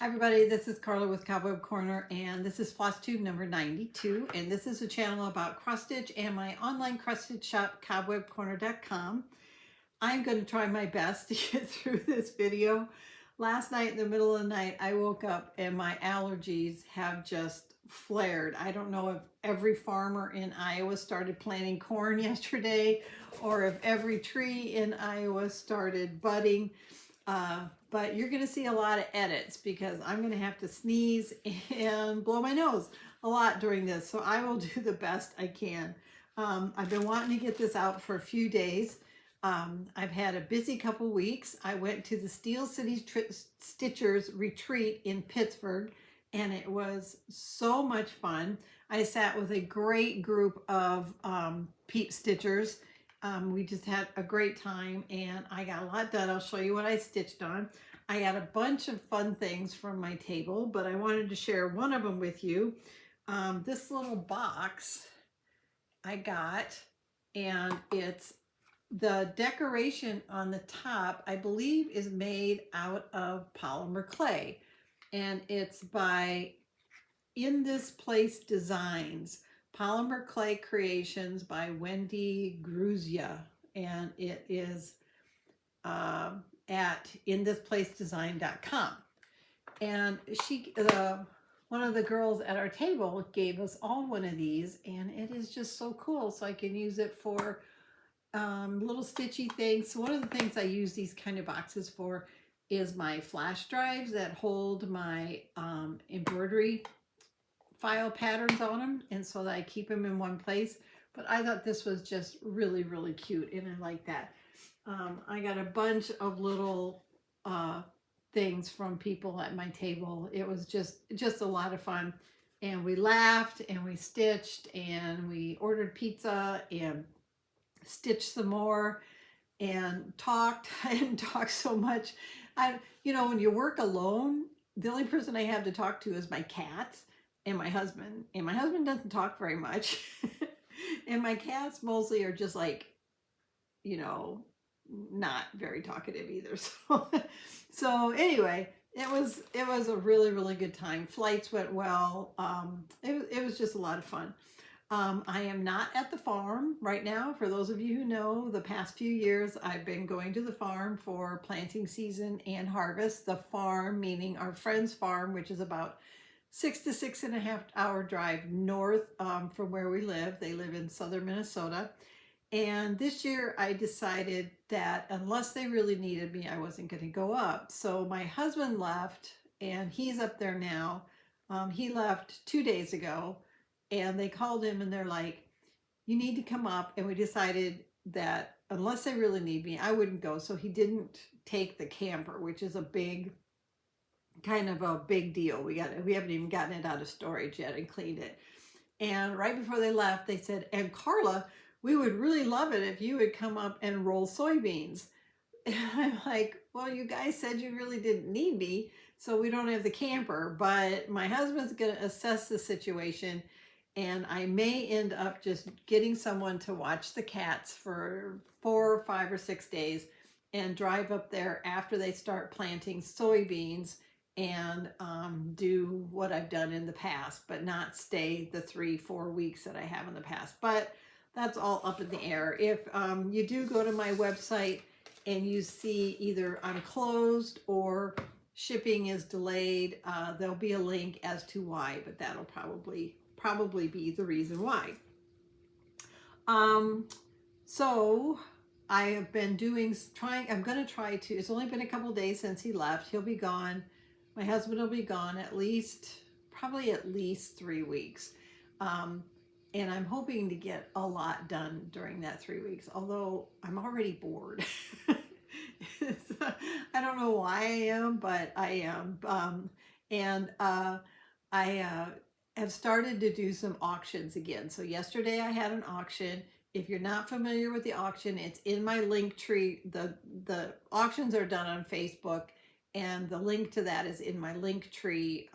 Hi everybody, this is Carla with Cobweb Corner, and this is FlossTube number 92, and this is a channel about cross stitch and my online cross stitch shop, cobwebcorner.com. I'm going to try my best to get through this video. Last night in the middle of the night, I woke up and my allergies have just flared. I don't know if every farmer in Iowa started planting corn yesterday or if every tree in Iowa started budding. But you're going to see a lot of edits because I'm going to have to sneeze and blow my nose a lot during this. So I will do the best I can. I've been wanting to get this out for a few days. I've had a busy couple weeks. I went to the Steel City Stitchers retreat in Pittsburgh, and it was so much fun. I sat with a great group of peep stitchers. We just had a great time and I got a lot done. I'll show you what I stitched on. I got a bunch of fun things from my table, but I wanted to share one of them with you. This little box I got, and it's the decoration on the top, I believe, is made out of polymer clay, and it's by In This Place Designs. Polymer Clay Creations by Wendy Gruzia, and it is at inthisplacedesign.com. And one of the girls at our table gave us all one of these, and it is just so cool. So I can use it for little stitchy things. So one of the things I use these kind of boxes for is my flash drives that hold my embroidery file patterns on them, and so that I keep them in one place. But I thought this was just really, really cute, and I like that. I got a bunch of little things from people at my table. It was just a lot of fun, and we laughed and we stitched and we ordered pizza and stitched some more and talked. I didn't talk so much. When you work alone, the only person I have to talk to is my cats and my husband. And my husband doesn't talk very much. And my cats mostly are just like, not very talkative either. So anyway, it was a really, really good time. Flights went well. It was just a lot of fun. I am not at the farm right now. For those of you who know, the past few years I've been going to the farm for planting season and harvest. The farm meaning our friend's farm, which is about 6 to 6.5 hour drive north from where we live. They live in southern Minnesota. And this year I decided that unless they really needed me, I wasn't going to go up. So my husband left, and he's up there now. He left 2 days ago, and they called him and they're like, you need to come up. And we decided that unless they really need me, I wouldn't go. So he didn't take the camper, which is kind of a big deal. We haven't even gotten it out of storage yet and cleaned it. And right before they left, they said, and Carla, we would really love it if you would come up and roll soybeans. And I'm like, well, you guys said you really didn't need me, so we don't have the camper, but my husband's going to assess the situation, and I may end up just getting someone to watch the cats for 4 or 5 or 6 days and drive up there after they start planting soybeans and do what I've done in the past, but not stay the 3-4 weeks that I have in the past. But that's all up in the air. If you do go to my website and you see either I'm closed or shipping is delayed, there'll be a link as to why, but that'll probably be the reason why. So I have been I'm going to try to, it's only been a couple days since he left. He'll be gone. My husband will be gone probably at least 3 weeks. And I'm hoping to get a lot done during that 3 weeks, although I'm already bored. I don't know why I am, but I am. I have started to do some auctions again. So yesterday I had an auction. If you're not familiar with the auction, it's in my link tree. The auctions are done on Facebook, and the link to that is in my link tree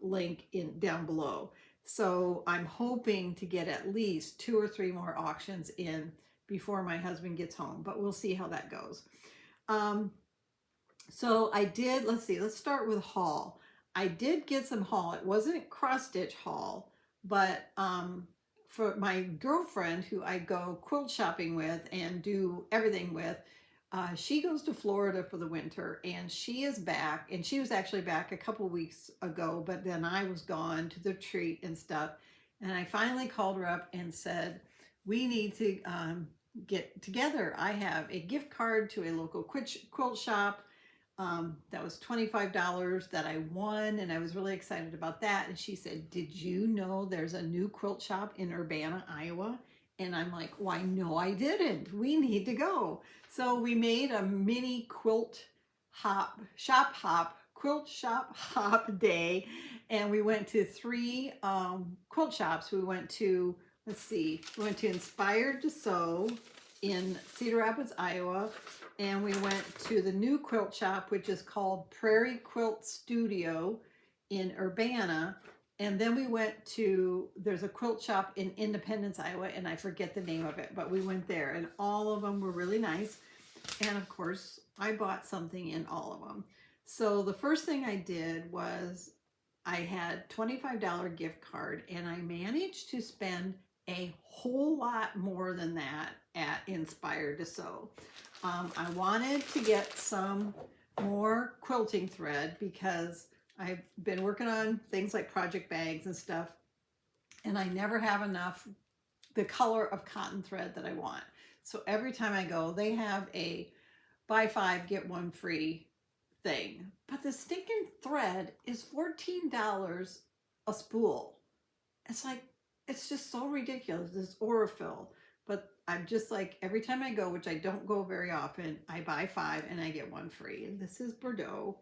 link down below. So I'm hoping to get at least 2 or 3 more auctions in before my husband gets home, but we'll see how that goes. So I did, let's start with haul. I did get some haul. It wasn't cross stitch haul, but for my girlfriend who I go quilt shopping with and do everything with, she goes to Florida for the winter, and she is back, and she was actually back a couple weeks ago, but then I was gone to the retreat and stuff, and I finally called her up and said, we need to get together. I have a gift card to a local quilt shop. That was $25 that I won, and I was really excited about that. And she said, did you know there's a new quilt shop in Urbana, Iowa? And I'm like, why, no, I didn't. We need to go. So we made a mini quilt quilt shop hop day. And we went to 3 quilt shops. We went to, let's see, we went to Inspired to Sew in Cedar Rapids, Iowa. And we went to the new quilt shop, which is called Prairie Quilt Studio in Urbana. And then we went to, there's a quilt shop in Independence, Iowa, and I forget the name of it, but we went there, and all of them were really nice. And of course, I bought something in all of them. So the first thing I did was I had $25 gift card, and I managed to spend a whole lot more than that at Inspired to Sew. I wanted to get some more quilting thread because I've been working on things like project bags and stuff, and I never have enough the color of cotton thread that I want. So every time I go, they have a buy 5 get 1 free thing, but the stinking thread is $14 a spool. It's like, it's just so ridiculous, this Aurifil. But I'm just like, every time I go, which I don't go very often, I buy 5 and I get 1 free. And this is Bordeaux.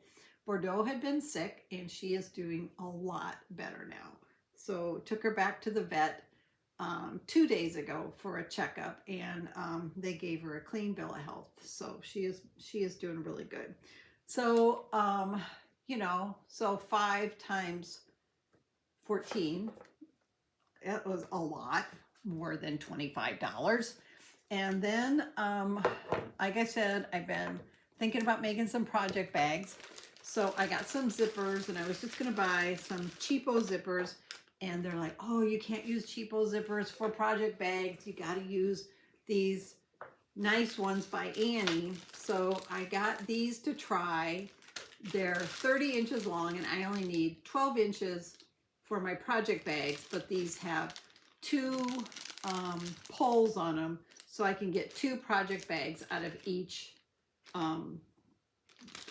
Bordeaux had been sick, and she is doing a lot better now. So took her back to the vet 2 days ago for a checkup, and they gave her a clean bill of health. So she is doing really good. So you know, so 5 times 14, it was a lot more than $25. And then like I said, I've been thinking about making some project bags. So I got some zippers, and I was just gonna buy some cheapo zippers, and they're like, oh, you can't use cheapo zippers for project bags. You gotta use these nice ones by Annie. So I got these to try. They're 30 inches long, and I only need 12 inches for my project bags, but these have 2 poles on them, so I can get 2 project bags out of each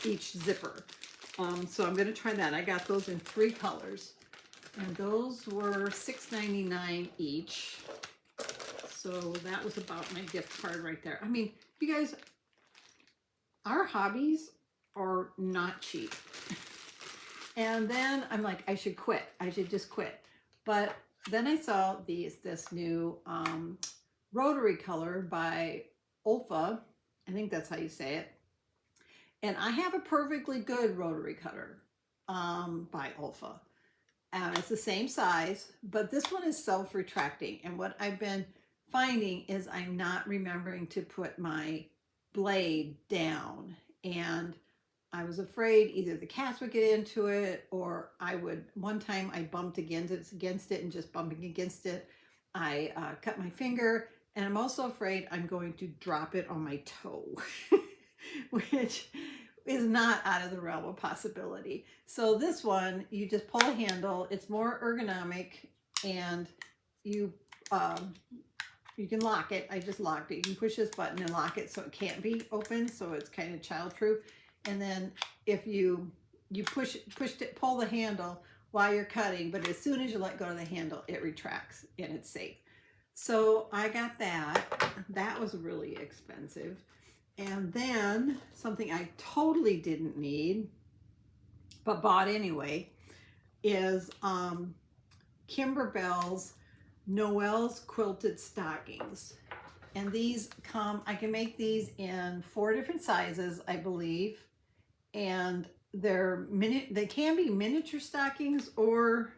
zipper. So I'm going to try that. I got those in 3 colors, and those were $6.99 each. So that was about my gift card right there. I mean, you guys, our hobbies are not cheap. And then I'm like, I should quit. I should just quit. But then I saw this new rotary color by Olfa. I think that's how you say it. And I have a perfectly good rotary cutter by Olfa. It's the same size, but this one is self-retracting. And what I've been finding is I'm not remembering to put my blade down. And I was afraid either the cats would get into it, or one time I bumped against it, and just bumping against it, I cut my finger. And I'm also afraid I'm going to drop it on my toe, which is not out of the realm of possibility. So this one, you just pull a handle. It's more ergonomic, and you can lock it. I just locked it. You can push this button and lock it so it can't be open, so it's kind of child-proof. And then if you pull the handle while you're cutting, but as soon as you let go of the handle, it retracts and it's safe. So I got that. That was really expensive. And then something I totally didn't need, but bought anyway, is Kimberbell's Noel's Quilted Stockings. And these come, I can make these in 4 different sizes, I believe. And they can be miniature stockings, or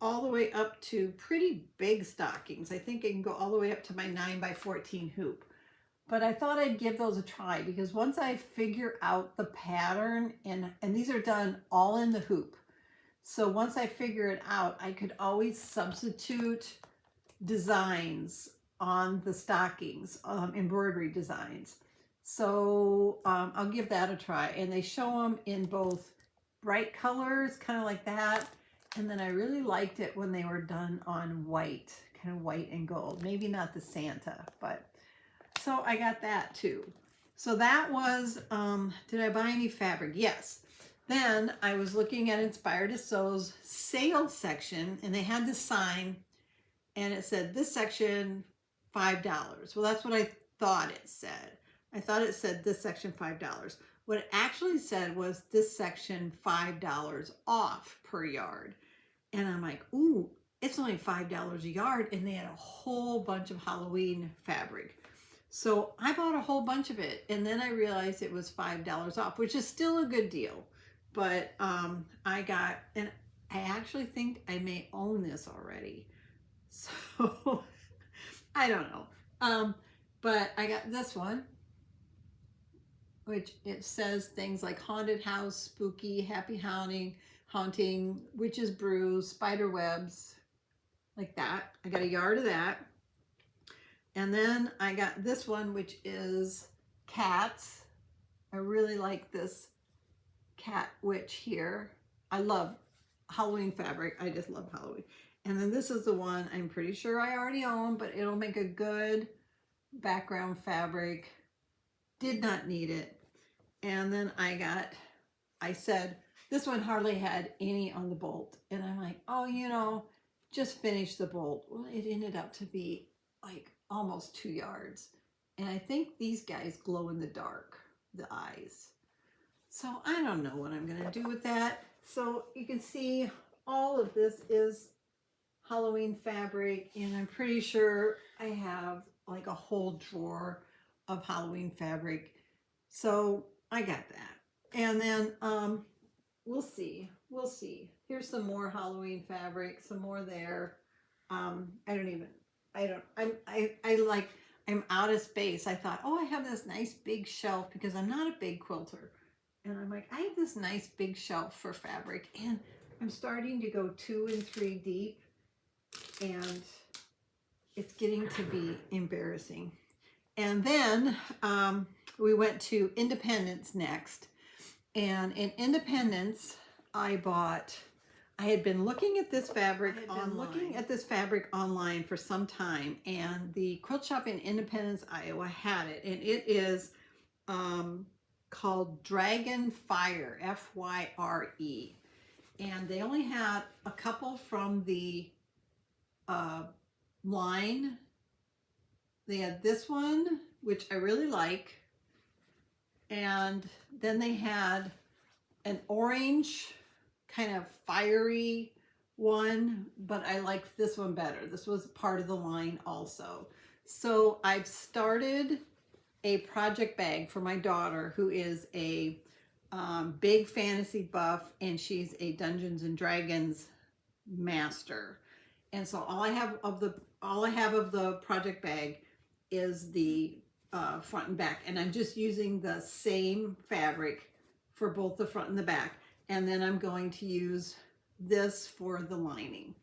all the way up to pretty big stockings. I think I can go all the way up to my 9 by 14 hoop. but I thought I'd give those a try because once I figure out the pattern, and these are done all in the hoop. So once I figure it out, I could always substitute designs on the stockings, embroidery designs. So I'll give that a try. And they show them in both bright colors, kind of like that. And then I really liked it when they were done on white, kind of white and gold. Maybe not the Santa, but so I got that too. So that was, did I buy any fabric? Yes. Then I was looking at Inspired to Sew's sale section, and they had this sign, and it said, this section, $5. Well, that's what I thought it said. I thought it said this section, $5. What it actually said was this section, $5 off per yard. And I'm like, ooh, it's only $5 a yard, and they had a whole bunch of Halloween fabric. So I bought a whole bunch of it, and then I realized it was $5 off, which is still a good deal. But I got, and I actually think I may own this already. So I don't know. But I got this one, which it says things like haunted house, spooky, happy haunting, witch's brew, spider webs, like that. I got a yard of that. And then I got this one, which is cats. I really like this cat witch here. I love Halloween fabric. I just love Halloween. And then this is the one I'm pretty sure I already own, but it'll make a good background fabric. Did not need it. And then I said, this one hardly had any on the bolt. And I'm like, oh, you know, just finish the bolt. Well, it ended up to be like almost 2 yards. And I think these guys glow in the dark, the eyes. So I don't know what I'm going to do with that. So you can see all of this is Halloween fabric, and I'm pretty sure I have like a whole drawer of Halloween fabric. So I got that. And then we'll see. Here's some more Halloween fabric, some more there. I'm out of space. I thought, oh, I have this nice big shelf because I'm not a big quilter. And I'm like, I have this nice big shelf for fabric, and I'm starting to go 2 and 3 deep, and it's getting to be embarrassing. And then we went to Independence next. And in Independence, I had been looking at this fabric online for some time, and the quilt shop in Independence, Iowa had it, and it is called Dragon Fire, F-Y-R-E. And they only had a couple from the line. They had this one, which I really like, and then they had an orange kind of fiery one, but I like this one better. This was part of the line also. So I've started a project bag for my daughter, who is a big fantasy buff, and she's a Dungeons and Dragons master. And so all I have of the project bag is the front and back, and I'm just using the same fabric for both the front and the back, and then I'm going to use this for the lining.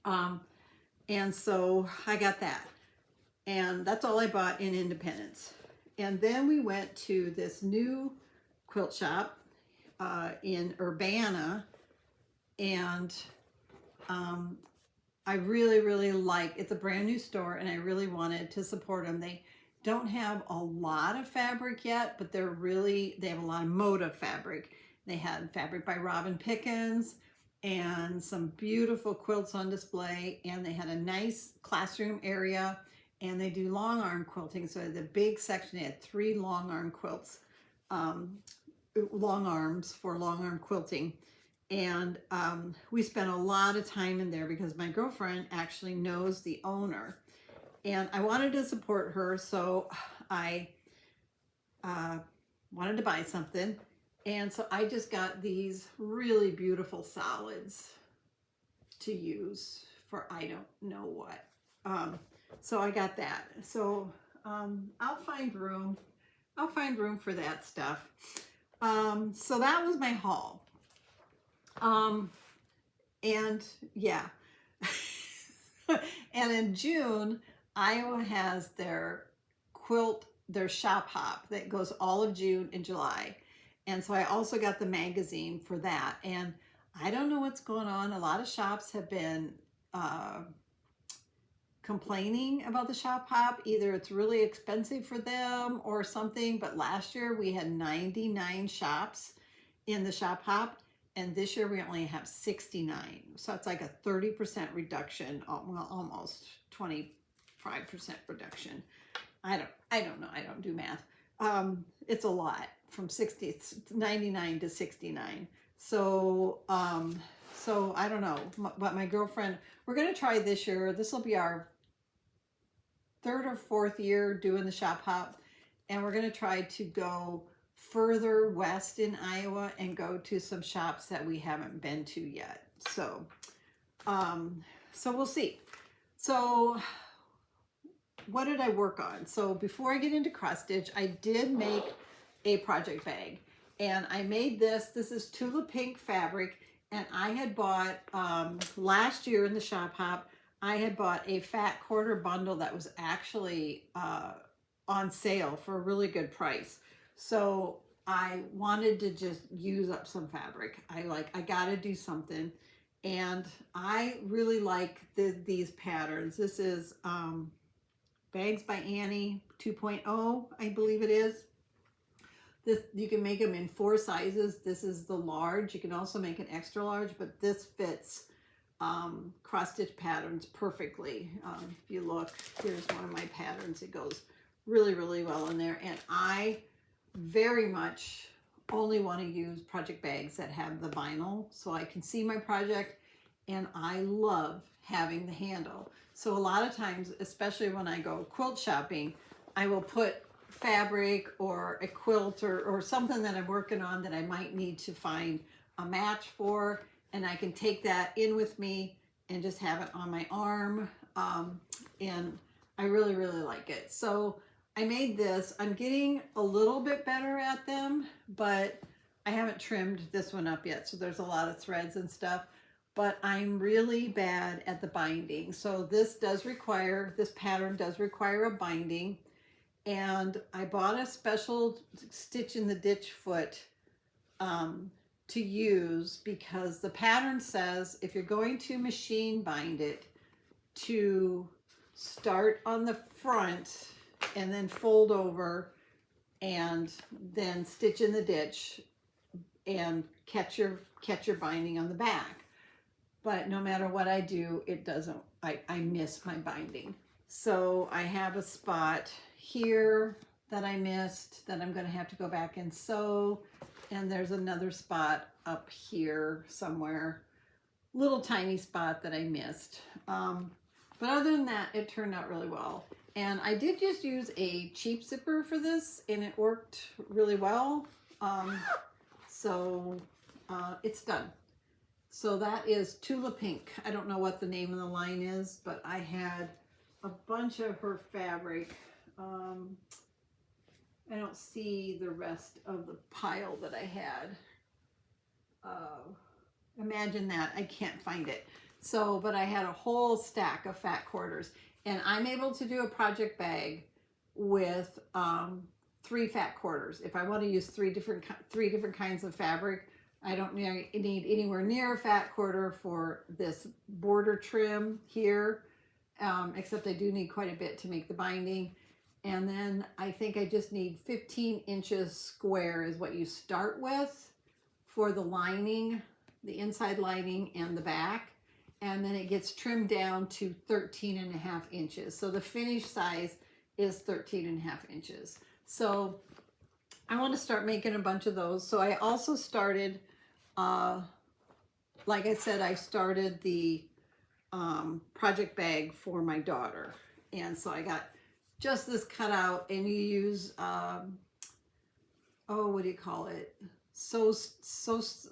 And so I got that, and that's all I bought in Independence. And then we went to this new quilt shop in Urbana, and I really like, it's a brand new store, and I really wanted to support them. They don't have a lot of fabric yet, but they have a lot of motive fabric. They had fabric by Robin Pickens and some beautiful quilts on display, and they had a nice classroom area, and they do long arm quilting. So the big section, they had 3 long arm quilts, long arms for long arm quilting. And we spent a lot of time in there because my girlfriend actually knows the owner, and I wanted to support her, so I wanted to buy something. And so I just got these really beautiful solids to use for I don't know what. So I got that. So I'll find room. I'll find room for that stuff. So that was my haul. And yeah. And in June, Iowa has their quilt, their shop hop that goes all of June and July. And so I also got the magazine for that. And I don't know what's going on. A lot of shops have been complaining about the shop hop. Either it's really expensive for them or something. But last year we had 99 shops in the shop hop. And this year we only have 69. So it's like a 30% reduction, well, almost 25% reduction. I don't know. I don't do math. It's a lot from 99 to 69. So, so I don't know, but my girlfriend, we're going to try this year. This will be our 3rd or 4th year doing the shop hop. And we're going to try to go further west in Iowa and go to some shops that we haven't been to yet. So, so we'll see. So what did I work on? So before I get into cross stitch, I did make a project bag, and I made this. This is Tula Pink fabric, and I had bought last year in the shop hop, I had bought a fat quarter bundle that was actually on sale for a really good price. So I wanted to just use up some fabric. I gotta do something. And I really like these patterns. This is Bags by Annie 2.0, I believe it is. This, you can make them in 4 sizes. This is the large. You can also make an extra large, but this fits cross stitch patterns perfectly. If you look, here's one of my patterns. It goes really, really well in there. And I very much only want to use project bags that have the vinyl so I can see my project, and I love having the handle. So a lot of times, especially when I go quilt shopping, I will put fabric or a quilt or something that I'm working on that I might need to find a match for, and I can take that in with me and just have it on my arm. And I really, really like it. So I made this. I'm getting a little bit better at them, but I haven't trimmed this one up yet. So there's a lot of threads and stuff, but I'm really bad at the binding. So this pattern does require a binding. And I bought a special stitch in the ditch foot to use, because the pattern says if you're going to machine bind it, to start on the front and then fold over and then stitch in the ditch and catch your binding on the back. But no matter what I do, it doesn't, I miss my binding. So I have a spot here that I missed that I'm going to have to go back and sew. And there's another spot up here somewhere, little tiny spot that I missed. But other than that, it turned out really well. And I did just use a cheap zipper for this, and it worked really well. So it's done. So that is Tula Pink. I don't know what the name of the line is, but I had a bunch of her fabric. I don't see the rest of the pile that I had. Imagine that, I can't find it. So, but I had a whole stack of fat quarters, and I'm able to do a project bag with 3 fat quarters. If I want to use three different kinds of fabric, I don't need anywhere near a fat quarter for this border trim here, except I do need quite a bit to make the binding. And then I think I just need 15 inches square is what you start with for the lining, the inside lining and the back. And then it gets trimmed down to 13.5 inches. So the finished size is 13.5 inches. So I want to start making a bunch of those. So I also started, like I said, I started the project bag for my daughter. And so I got just this cutout, and you use, oh, what do you call it? So soft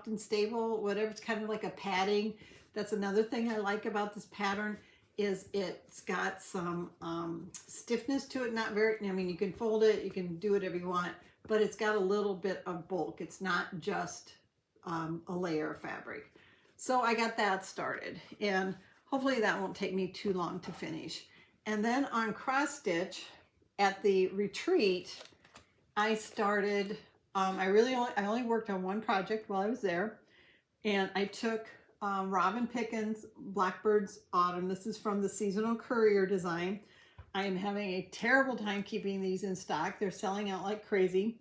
and stable, whatever. It's kind of like a padding. That's another thing I like about this pattern, is it's got some stiffness to it. Not very, I mean, you can fold it, you can do whatever you want, but it's got a little bit of bulk. It's not just a layer of fabric. So I got that started, and hopefully that won't take me too long to finish. And then on cross stitch at the retreat, I started, I only worked on one project while I was there, and I took Robin Pickens' Blackbird's Autumn. This is from the Seasonal Courier design. I am having a terrible time keeping these in stock. They're selling out like crazy.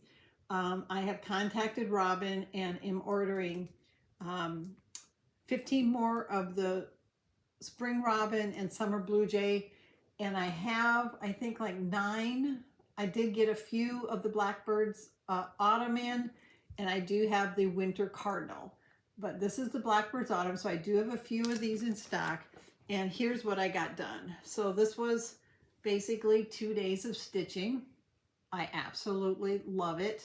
I have contacted Robin and am ordering 15 more of the Spring Robin and Summer Blue Jay. And I have, I think, like 9. I did get a few of the Blackbird's Autumn in, and I do have the Winter Cardinal. But this is the Blackbird's Autumn, so I do have a few of these in stock. And here's what I got done. So this was basically 2 days of stitching. I absolutely love it.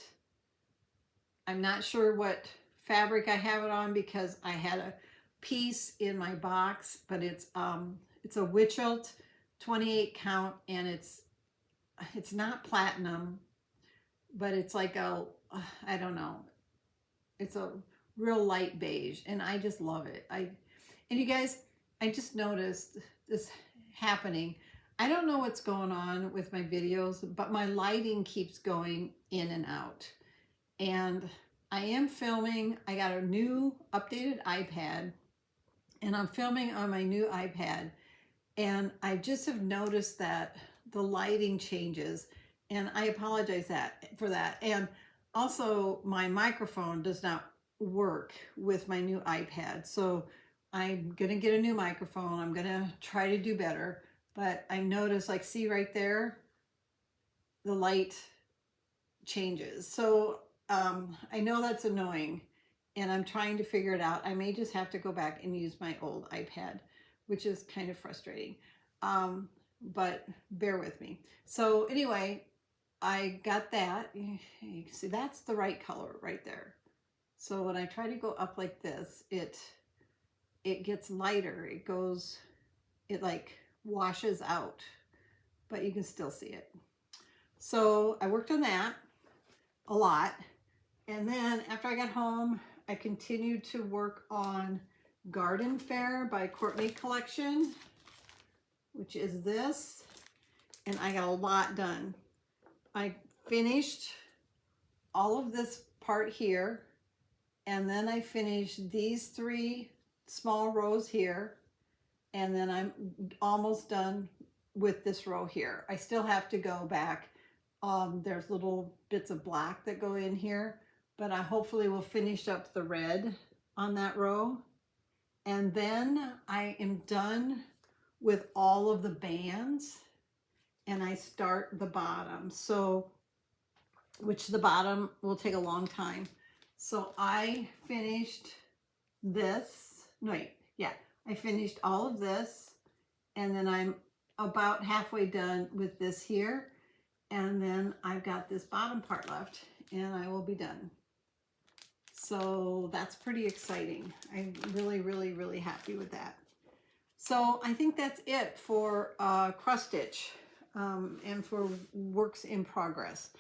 I'm not sure what fabric I have it on because I had a piece in my box, but it's a Witchelt 28 count, and it's not platinum, but it's like a, I don't know, it's a real light beige, and I just love it. And you guys, I just noticed this happening. I don't know what's going on with my videos, but my lighting keeps going in and out. And I am filming. I got a new updated iPad, and I'm filming on my new iPad, and I just have noticed that the lighting changes, and I apologize for that. And also my microphone does not work with my new iPad, so I'm gonna get a new microphone. I'm gonna try to do better, but I noticed, like, see right there, the light changes. So I know that's annoying, and I'm trying to figure it out. I may just have to go back and use my old iPad, which is kind of frustrating, but bear with me. So anyway, I got that. You can see that's the right color right there. So when I try to go up like this, it gets lighter. It like washes out, but you can still see it. So I worked on that a lot. And then after I got home, I continued to work on Garden Fair by Courtney Collection, which is this. And I got a lot done. I finished all of this part here, and then I finished these 3 small rows here, and then I'm almost done with this row here. I still have to go back. There's little bits of black that go in here, but I hopefully will finish up the red on that row. And then I am done with all of the bands, and I start the bottom. So, which the bottom will take a long time. So I finished this, I finished all of this, and then I'm about halfway done with this here, and then I've got this bottom part left, and I will be done. So that's pretty exciting. I'm really, really, really happy with that. So I think that's it for cross stitch and for works in progress.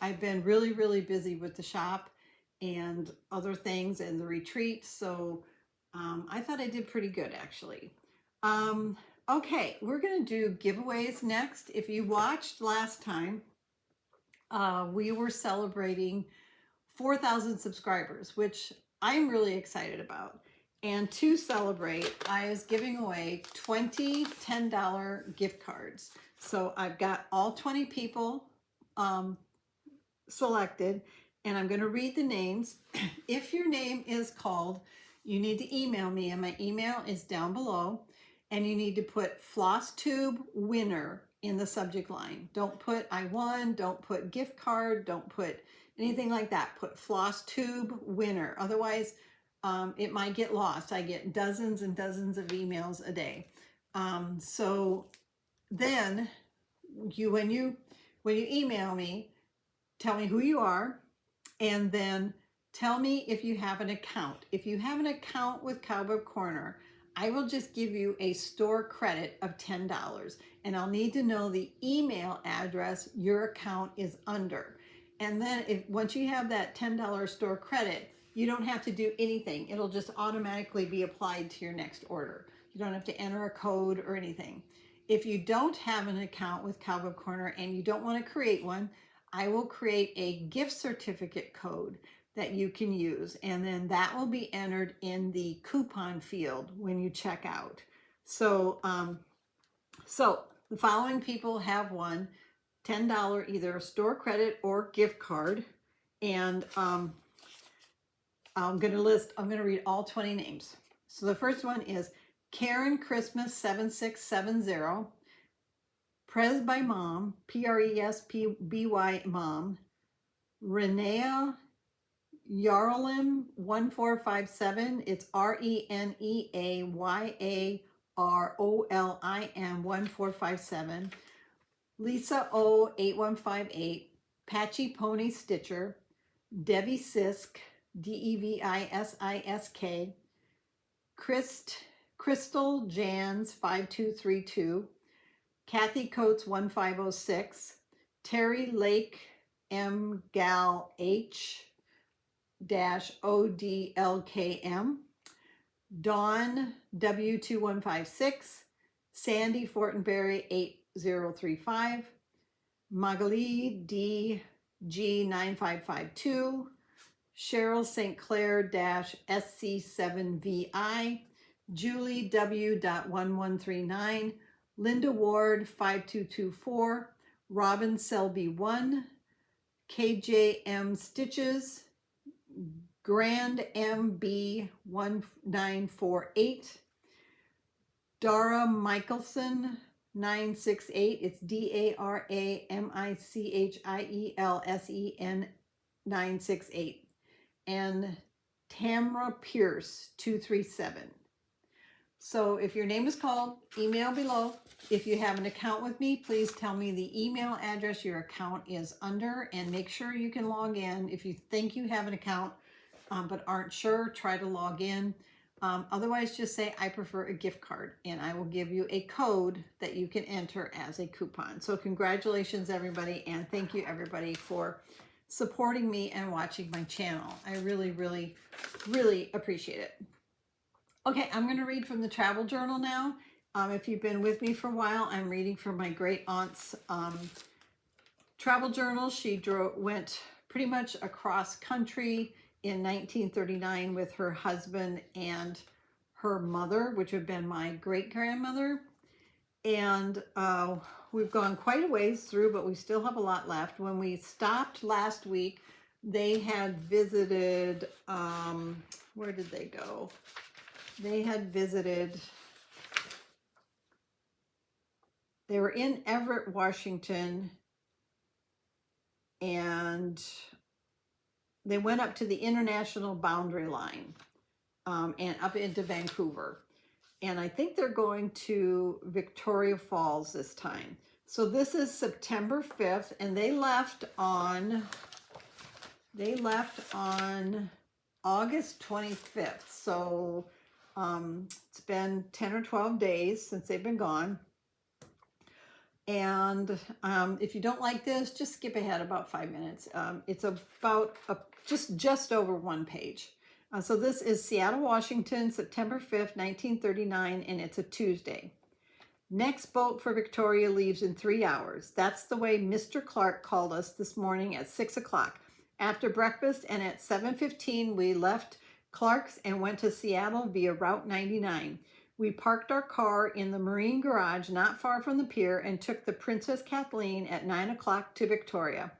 I've been really, really busy with the shop and other things and the retreat, so I thought I did pretty good, actually. Okay, we're going to do giveaways next. If you watched last time, we were celebrating 4,000 subscribers, which I'm really excited about. And to celebrate, I was giving away 20 $10 gift cards. So I've got all 20 people selected, and I'm going to read the names. If your name is called, you need to email me, and my email is down below, and you need to put FlossTube winner in the subject line. Don't put I won, don't put gift card, don't put anything like that. Put FlossTube winner. Otherwise, it might get lost. I get dozens and dozens of emails a day. So then when you email me, tell me who you are, and then tell me if you have an account. If you have an account with Cobweb Corner, I will just give you a store credit of $10, and I'll need to know the email address your account is under. And then once you have that $10 store credit, you don't have to do anything. It'll just automatically be applied to your next order. You don't have to enter a code or anything. If you don't have an account with Cobweb Corner and you don't want to create one, I will create a gift certificate code that you can use, and then that will be entered in the coupon field when you check out. So the following people have won $10 either a store credit or gift card, and I'm going to read all 20 names. So the first one is Karen Christmas 7670, Pres by Mom, Presby Mom, Renea Yarlim 1457. It's RENEAYAROLIM 1457. Lisa O 8158, Patchy Pony Stitcher, Debbie Sisk DEVISISK, Crystal Jans 5232, Kathy Coates 1506, Terry Lake M Gal H -ODLKM, Dawn W2156, Sandy Fortenberry 8035, Magali D G9552, Cheryl St. Clair -SC7VI, Julie W.1139, Linda Ward 5224, Robin Selby 1, KJM Stitches, Grand MB 1948, Dara Michelson 968, it's DARAMICHIELSEN 968, and Tamra Pierce 237. So if your name is called, email below. If you have an account with me, please tell me the email address your account is under, and make sure you can log in. If you think you have an account but aren't sure, try to log in. Otherwise, just say, I prefer a gift card, and I will give you a code that you can enter as a coupon. So congratulations, everybody, and thank you, everybody, for supporting me and watching my channel. I really, really, really appreciate it. Okay, I'm going to read from the travel journal now. If you've been with me for a while, I'm reading from my great aunt's travel journal. She went pretty much across country in 1939 with her husband and her mother, which would have been my great-grandmother. And we've gone quite a ways through, but we still have a lot left. When we stopped last week, they had visited, where did they go? They had visited, they were in Everett, Washington, and they went up to the international boundary line and up into Vancouver. And I think they're going to Victoria Falls this time. So this is September 5th, and they left on August 25th. So it's been 10 or 12 days since they've been gone. And if you don't like this, just skip ahead about 5 minutes. It's about just over one page. So this is Seattle, Washington, September 5th, 1939, and it's a Tuesday. Next boat for Victoria leaves in 3 hours. That's the way Mr. Clark called us this morning at 6 o'clock. After breakfast and at 7:15, we left Clark's and went to Seattle via Route 99. We parked our car in the marine garage not far from the pier and took the Princess Kathleen at 9 o'clock to Victoria.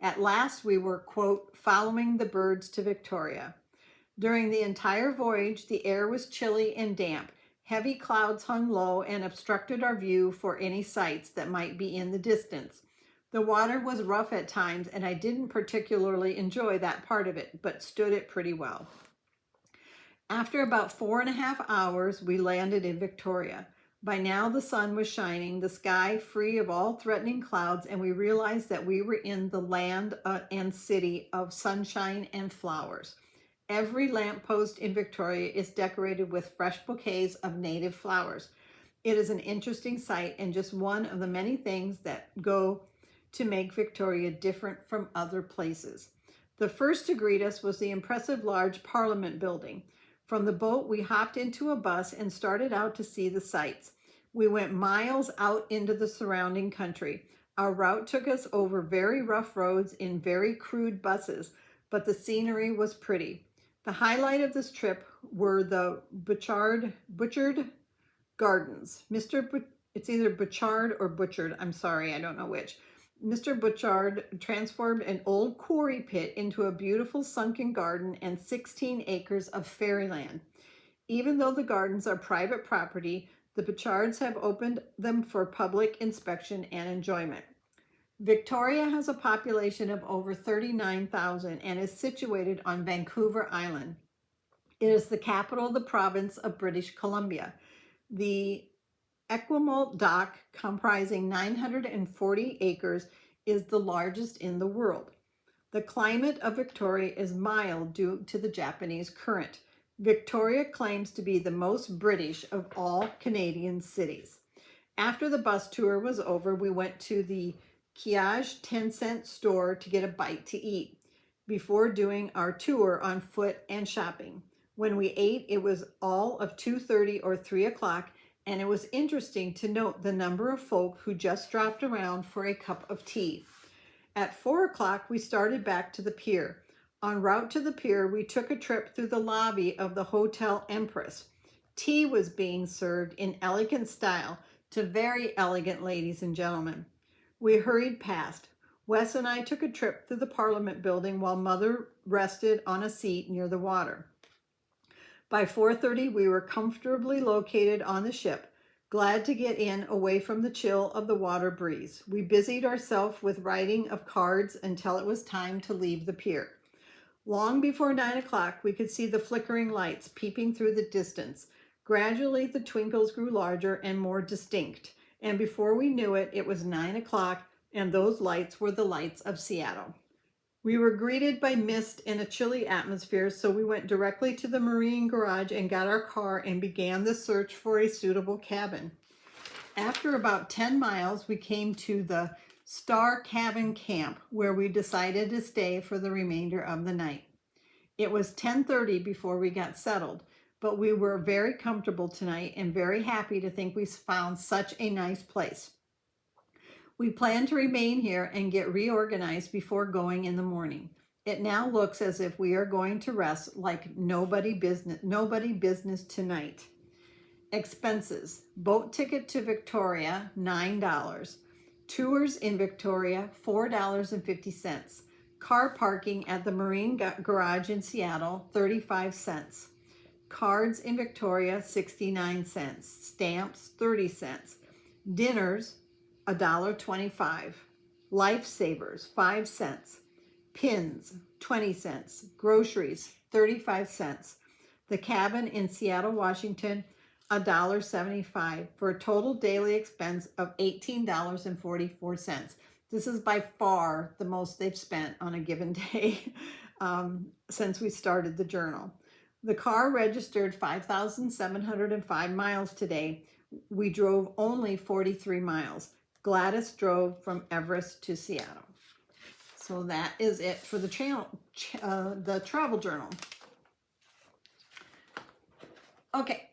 At last, we were, quote, following the birds to Victoria. During the entire voyage, the air was chilly and damp. Heavy clouds hung low and obstructed our view for any sights that might be in the distance. The water was rough at times, and I didn't particularly enjoy that part of it, but stood it pretty well. After about 4.5 hours, we landed in Victoria. By now, the sun was shining, the sky free of all threatening clouds, and we realized that we were in the land and city of sunshine and flowers. Every lamppost in Victoria is decorated with fresh bouquets of native flowers. It is an interesting sight and just one of the many things that go to make Victoria different from other places. The first to greet us was the impressive large Parliament building. From the boat, we hopped into a bus and started out to see the sights. We went miles out into the surrounding country. Our route took us over very rough roads in very crude buses, but the scenery was pretty. The highlight of this trip were the butchered gardens. It's either butchered or butchered. I'm sorry, I don't know which. Mr. Butchard transformed an old quarry pit into a beautiful sunken garden and 16 acres of fairyland. Even though the gardens are private property, the Butchards have opened them for public inspection and enjoyment. Victoria has a population of over 39,000 and is situated on Vancouver Island. It is the capital of the province of British Columbia. The Equimalt Dock, comprising 940 acres, is the largest in the world. The climate of Victoria is mild due to the Japanese current. Victoria claims to be the most British of all Canadian cities. After the bus tour was over, we went to the Kiage 10-cent store to get a bite to eat before doing our tour on foot and shopping. When we ate, it was all of 2:30 or 3 o'clock, and it was interesting to note the number of folk who just dropped around for a cup of tea. At 4 o'clock, we started back to the pier. En route to the pier, we took a trip through the lobby of the Hotel Empress. Tea was being served in elegant style to very elegant ladies and gentlemen. We hurried past. Wes and I took a trip through the Parliament building while Mother rested on a seat near the water. By 4:30, we were comfortably located on the ship, glad to get in away from the chill of the water breeze. We busied ourselves with writing of cards until it was time to leave the pier. Long before 9 o'clock, we could see the flickering lights peeping through the distance. Gradually, the twinkles grew larger and more distinct, and before we knew it, it was 9 o'clock, and those lights were the lights of Seattle. We were greeted by mist and a chilly atmosphere, so we went directly to the marine garage and got our car and began the search for a suitable cabin. After about 10 miles, we came to the Star Cabin Camp, where we decided to stay for the remainder of the night. It was 10:30 before we got settled, but we were very comfortable tonight and very happy to think we found such a nice place. We plan to remain here and get reorganized before going in the morning. It now looks as if we are going to rest like nobody business tonight. Expenses: boat ticket to Victoria, $9. Tours in Victoria, $4.50. Car parking at the Marine Garage in Seattle, 35 cents. Cards in Victoria, 69 cents. Stamps, 30 cents. Dinners, $1.25. Lifesavers, 5 cents. Pins, 20 cents. Groceries, 35 cents. The cabin in Seattle, Washington, $1.75 for a total daily expense of $18.44. This is by far the most they've spent on a given day since we started the journal. The car registered 5,705 miles today. We drove only 43 miles. Gladys drove from Everest to Seattle. So that is it for the travel journal. Okay,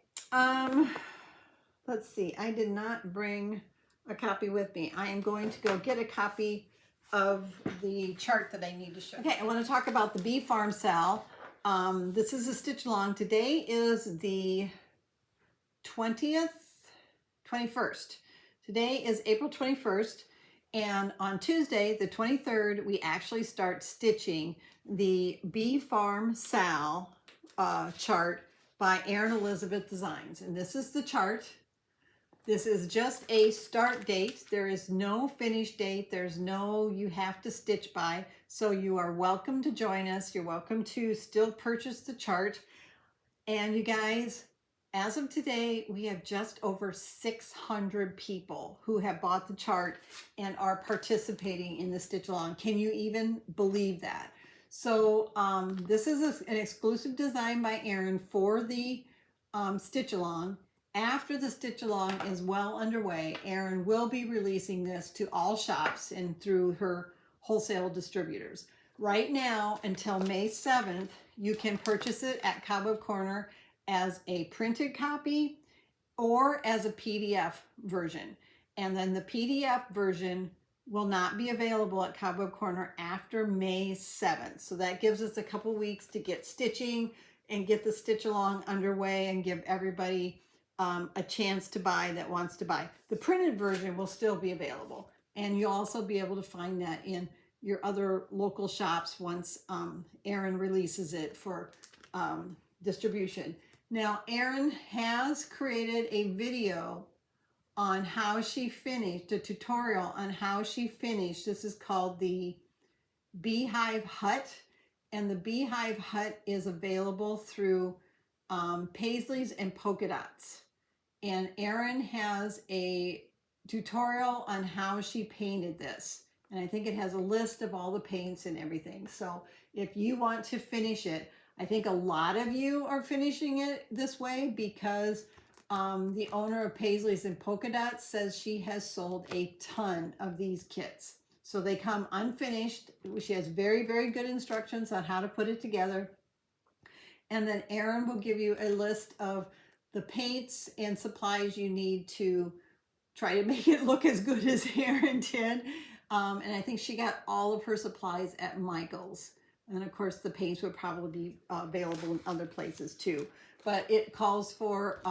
let's see. I did not bring a copy with me. I am going to go get a copy of the chart that I need to show. Okay, I want to talk about the bee farm SAL. This is a stitch along. Today is the 21st. Today is April 21st, and on Tuesday, the 23rd, we actually start stitching the Bee Farm SAL chart by Erin Elizabeth Designs. And this is the chart. This is just a start date. There is no finish date. There's no you have to stitch by. So you are welcome to join us. You're welcome to still purchase the chart. And you guys, as of today, we have just over 600 people who have bought the chart and are participating in the stitch along. Can you even believe that? So this is an exclusive design by Erin for the stitch along. After the stitch along is well underway, Erin will be releasing this to all shops and through her wholesale distributors. Right now, until May 7th, you can purchase it at Cobweb Corner as a printed copy or as a PDF version. And then the PDF version will not be available at Cobweb Corner after May 7th. So that gives us a couple weeks to get stitching and get the stitch along underway and give everybody a chance to buy that wants to buy. The printed version will still be available, and you'll also be able to find that in your other local shops once Erin releases it for distribution. Now, Erin has created a video on how she finished, a tutorial on how she finished. This is called the Beehive Hut, and the Beehive Hut is available through Paisleys and Polka Dots. And Erin has a tutorial on how she painted this. And I think it has a list of all the paints and everything. So if you want to finish it, I think a lot of you are finishing it this way because the owner of Paisleys and Polka Dots says she has sold a ton of these kits. So they come unfinished. She has very, very good instructions on how to put it together. And then Erin will give you a list of the paints and supplies you need to try to make it look as good as Erin did. And I think she got all of her supplies at Michael's. And of course, the paints would probably be available in other places too. But it calls for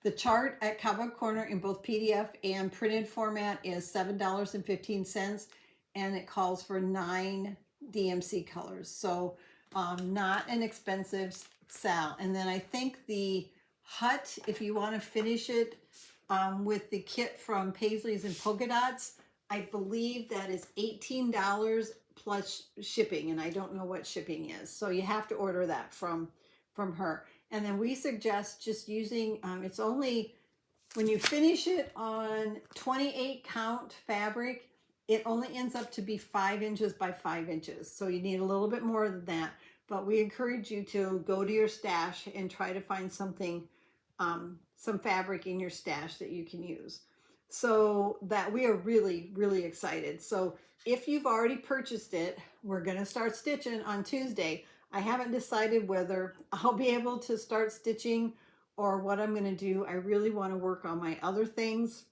the chart at Cobweb Corner in both PDF and printed format is $7.15. And it calls for 9 DMC colors. So not an expensive SAL. And then I think the hut, if you want to finish it with the kit from Paisleys and Polka Dots, I believe that is $18 plus shipping, and I don't know what shipping is. So you have to order that from her. And then we suggest just using, it's only, when you finish it on 28 count fabric, it only ends up to be 5 inches by 5 inches. So you need a little bit more than that. But we encourage you to go to your stash and try to find something, some fabric in your stash that you can use. So that we are really, really excited. So if you've already purchased it, we're going to start stitching on Tuesday. I haven't decided whether I'll be able to start stitching or what I'm going to do. I really want to work on my other things,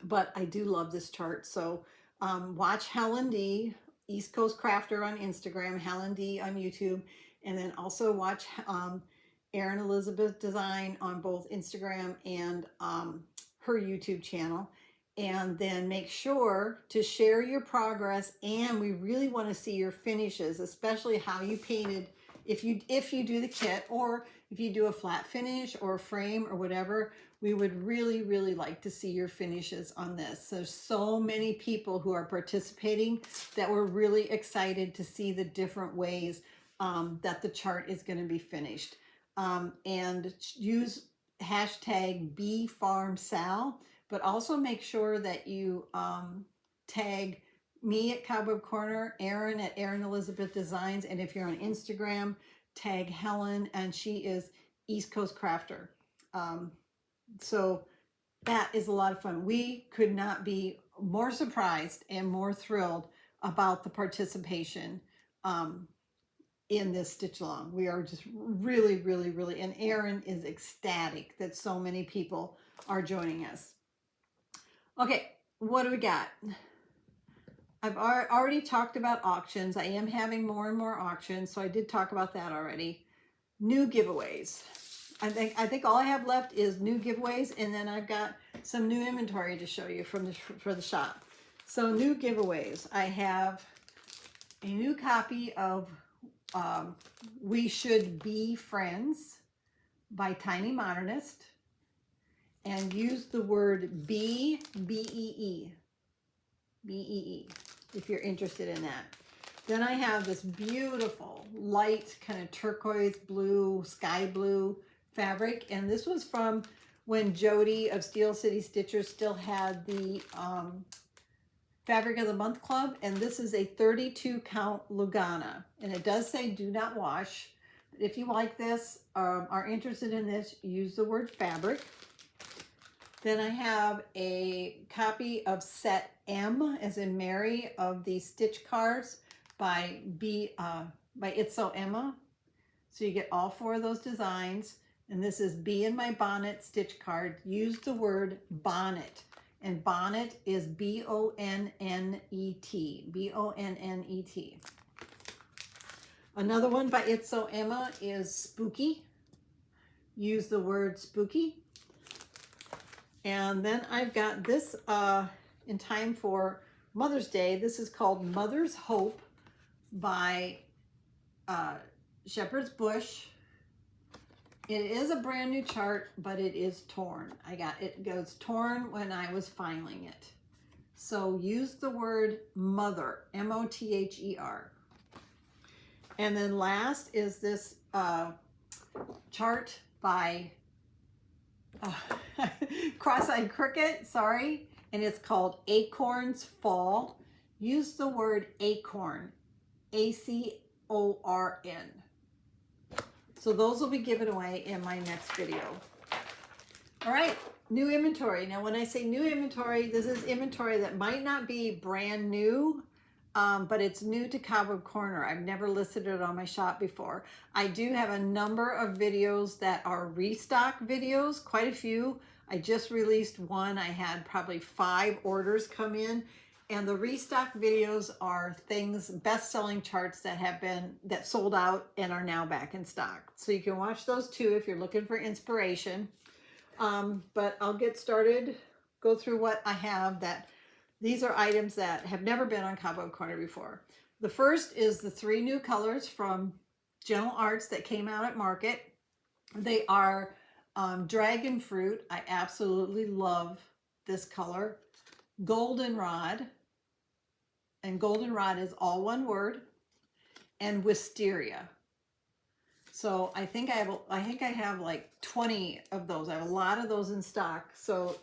but I do love this chart. So watch Helen D, East Coast Crafter on Instagram, Helen D on YouTube, and then also watch Erin Elizabeth Design on both Instagram and her YouTube channel. And then make sure to share your progress, and we really want to see your finishes, especially how you painted, if you do the kit, or if you do a flat finish or a frame or whatever. We would really, really like to see your finishes on this. There's so many people who are participating that we're really excited to see the different ways that the chart is going to be finished. And use hashtag #BeFarmSal, but also make sure that you tag me at Cobweb Corner, Erin at Erin Elizabeth Designs, and if you're on Instagram, tag Helen, and she is East Coast Crafter. So that is a lot of fun. We could not be more surprised and more thrilled about the participation in this stitch along. We are just really, really, really, and Erin is ecstatic that so many people are joining us. Okay, what do we got? I've already talked about auctions. I am having more and more auctions, so I did talk about that already. New giveaways. I think all I have left is new giveaways, and then I've got some new inventory to show you for the shop. So new giveaways. I have a new copy of We Should Be Friends by Tiny Modernist, and use the word B, B-E-E, B-E-E, if you're interested in that. Then I have this beautiful light kind of turquoise blue, sky blue fabric, and this was from when Jody of Steel City Stitchers still had the Fabric of the Month Club, and this is a 32 count Lugana, and it does say do not wash. If you like this, are interested in this, use the word fabric. Then I have a copy of set M, as in Mary, of the stitch cards by It's So Emma. So you get all 4 of those designs, and this is Bee in My Bonnet stitch card. Use the word bonnet. And bonnet is B-O-N-N-E-T. B-O-N-N-E-T. Another one by It's So Emma is Spooky. Use the word spooky. And then I've got this in time for Mother's Day. This is called Mother's Hope by Shepherd's Bush. It is a brand new chart, but it is torn. It goes torn when I was filing it. So use the word mother, M-O-T-H-E-R. And then last is this chart by Cross-Eyed Cricket, sorry. And it's called Acorns Fall. Use the word acorn, A-C-O-R-N. So those will be given away in my next video. All right, new inventory. Now, when I say new inventory, this is inventory that might not be brand new, but it's new to Cobweb Corner. I've never listed it on my shop before. I do have a number of videos that are restock videos, quite a few. I just released one. I had probably 5 orders come in. And the restock videos are things, best-selling charts that sold out and are now back in stock. So you can watch those too if you're looking for inspiration. But I'll get started, go through what I have. These are items that have never been on Cobweb Corner before. The first is the 3 new colors from Gentle Arts that came out at Market. They are Dragon Fruit. I absolutely love this color. Goldenrod, and goldenrod is all one word, and wisteria. So I think I have like 20 of those. I have a lot of those in stock. So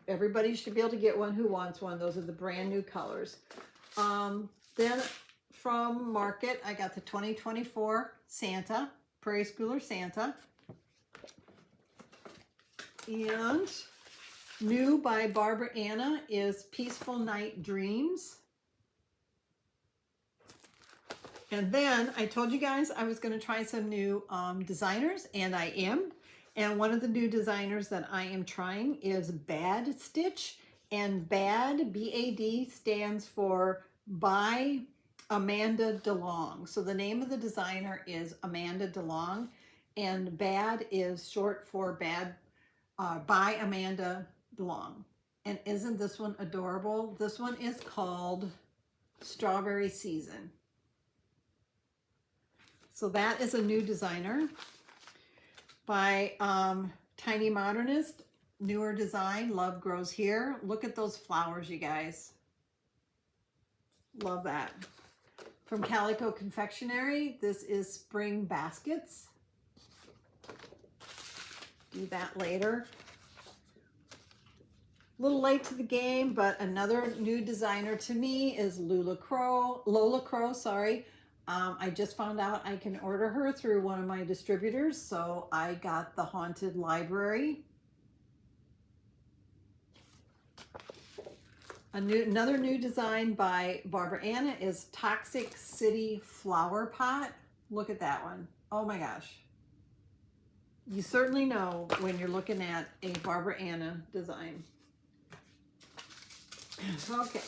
everybody should be able to get one who wants one. Those are the brand new colors. Then from Market, I got the 2024 Santa, Prairie Schooler Santa, and new by Barbara Anna is Peaceful Night Dreams. And then I told you guys I was going to try some new designers, and I am. And one of the new designers that I am trying is Bad Stitch. And Bad, B-A-D, stands for by Amanda DeLong. So the name of the designer is Amanda DeLong, and Bad is short for Bad by Amanda DeLong. And isn't this one adorable? This one is called Strawberry Season. So that is a new designer by Tiny Modernist. Newer design, Love Grows Here. Look at those flowers, you guys. Love that. From Calico Confectionery, this is Spring Baskets. Do that later. A little late to the game, but another new designer to me is Lola Crow, sorry. I just found out I can order her through one of my distributors, so I got the Haunted Library. Another new design by Barbara Anna is Toxic City Flower Pot. Look at that one. Oh my gosh. You certainly know when you're looking at a Barbara Anna design. Okay.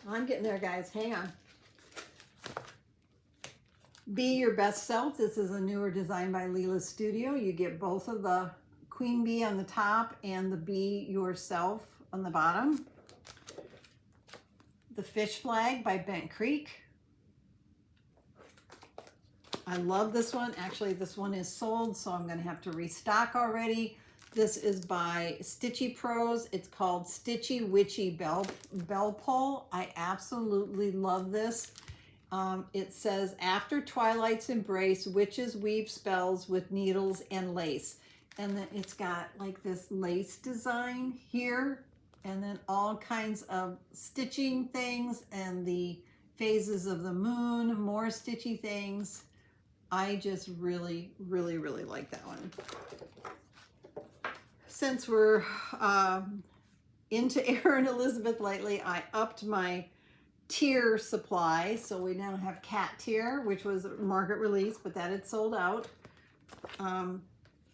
I'm getting there, guys. Hang on. Be Your Best Self. This is a newer design by Leela's Studio. You get both of the queen bee on the top and the Be Yourself on the bottom. The Fish Flag by Bent Creek. I love this one. Actually, this one is sold, so I'm going to have to restock already. This is by Stitchy Pros. It's called Stitchy Witchy Bell Pull. I absolutely love this. It says, after Twilight's embrace, witches weave spells with needles and lace. And then it's got like this lace design here, and then all kinds of stitching things and the phases of the moon, more stitchy things. I just really, really, really like that one. Since we're into Erin Elizabeth lately, I upped my tier supply. So we now have cat tier, which was market release, but that had sold out.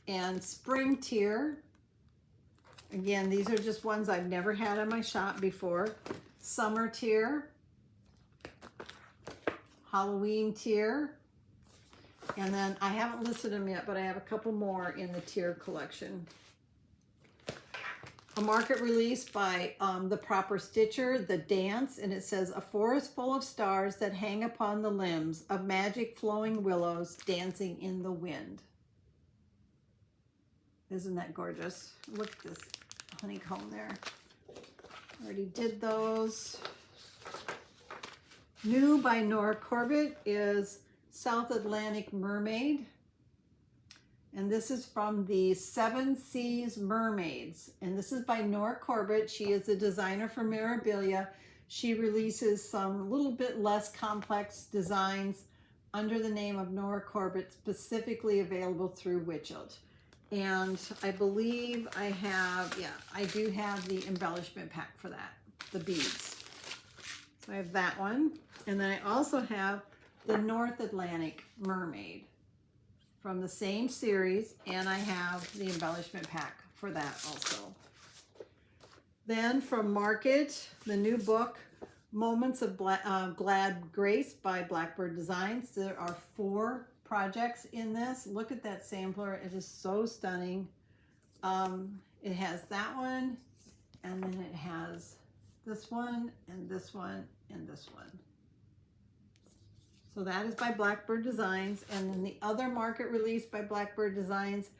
And spring tier. Again, these are just ones I've never had in my shop before. Summer tier. Halloween tier. And then I haven't listed them yet, but I have a couple more in the tier collection. A market release by The Proper Stitcher, The Dance, and it says, a forest full of stars that hang upon the limbs of magic flowing willows dancing in the wind. Isn't that gorgeous? Look at this honeycomb there. Already did those. New by Nora Corbett is South Atlantic Mermaid. And this is from the Seven Seas Mermaids. And this is by Nora Corbett. She is a designer for Mirabilia. She releases some little bit less complex designs under the name of Nora Corbett, specifically available through Quilt. And I believe I have, yeah, I do have the embellishment pack for that, the beads. So I have that one. And then I also have the North Atlantic Mermaid from the same series, and I have the embellishment pack for that also. Then from Market, the new book, Moments of Glad Grace by Blackbird Designs. There are 4 projects in this. Look at that sampler. It is so stunning. It has that one, and then it has this one, and this one, and this one. So that is by Blackbird Designs. And then the other market release by Blackbird Designs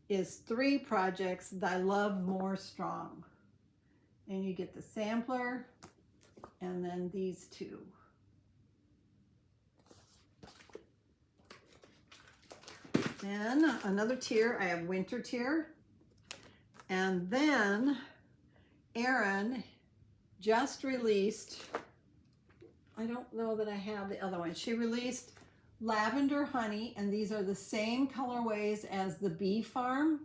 is 3 projects, Thy Love More Strong. And you get the sampler and then these 2. Then another tier, I have winter tier. And then Erin just released, I don't know that I have the other one. She released Lavender Honey, and these are the same colorways as the Bee Farm.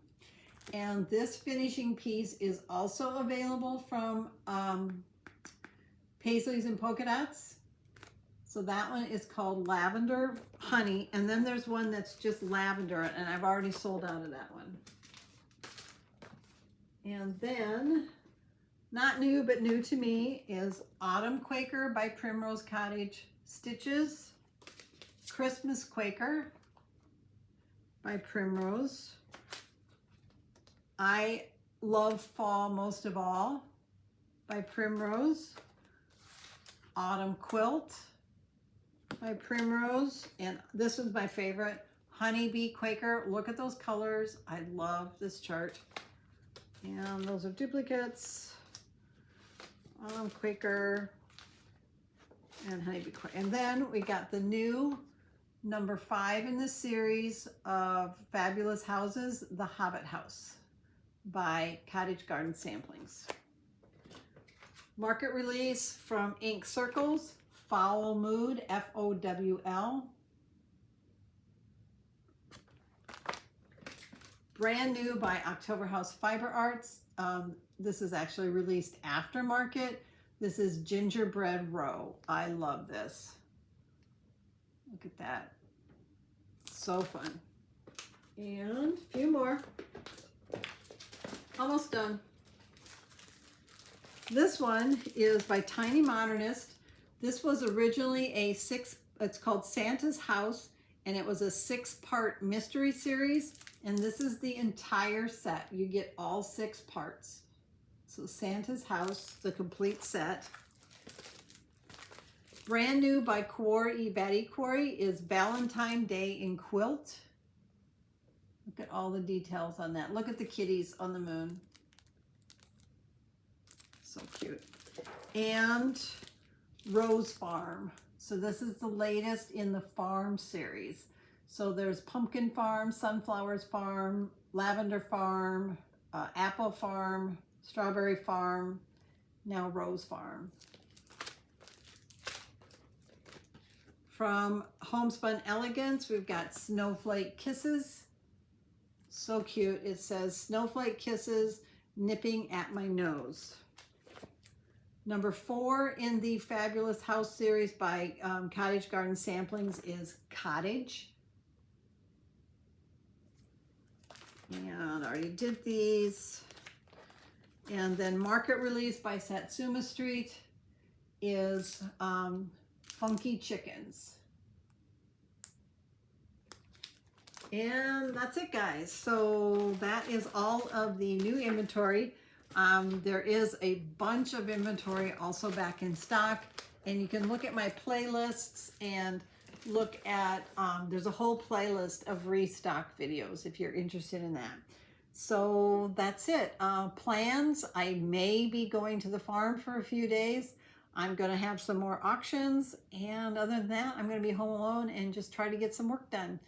And this finishing piece is also available from Paisleys and Polka Dots. So that one is called Lavender Honey. And then there's one that's just lavender, and I've already sold out of that one. And then, not new, but new to me, is Autumn Quaker by Primrose Cottage Stitches. Christmas Quaker by Primrose. I Love Fall Most of All by Primrose. Autumn Quilt by Primrose. And this was my favorite, Honeybee Quaker. Look at those colors. I love this chart. And those are duplicates. Quaker and Honeybee Quaker. And then we got the new number 5 in this series of fabulous houses, The Hobbit House by Cottage Garden Samplings. Market release from Ink Circles, Fowl Mood, F-O-W-L. Brand new by October House Fiber Arts. This is actually released after market. This is Gingerbread Row. I love this. Look at that. So fun. And a few more. Almost done. This one is by Tiny Modernist. This was originally it's called Santa's House, and it was a 6-part mystery series. And this is the entire set. You get all 6 parts. So Santa's House, the complete set. Brand new by Betty Quarry is Valentine Day in Quilt. Look at all the details on that. Look at the kitties on the moon. So cute. And Rose Farm. So this is the latest in the Farm series. So there's Pumpkin Farm, Sunflowers Farm, lavender farm, apple farm, strawberry farm, now rose farm. From Homespun Elegance, we've got Snowflake Kisses. So cute. It says Snowflake Kisses, nipping at my nose. Number 4 in the Fabulous House series by Cottage Garden Samplings is Cottage. And I already did these. And then Market Release by Satsuma Street is Funky Chickens. And that's it, guys. So that is all of the new inventory. There is a bunch of inventory also back in stock, and you can look at my playlists and look at, there's a whole playlist of restock videos if you're interested in that. So that's it. Plans, I may be going to the farm for a few days. I'm going to have some more auctions, and other than that, I'm going to be home alone and just try to get some work done.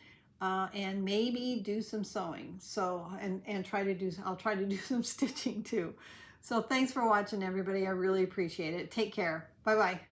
And maybe do some sewing. So, and I'll try to do some stitching too. So thanks for watching, everybody. I really appreciate it. Take care. Bye-bye.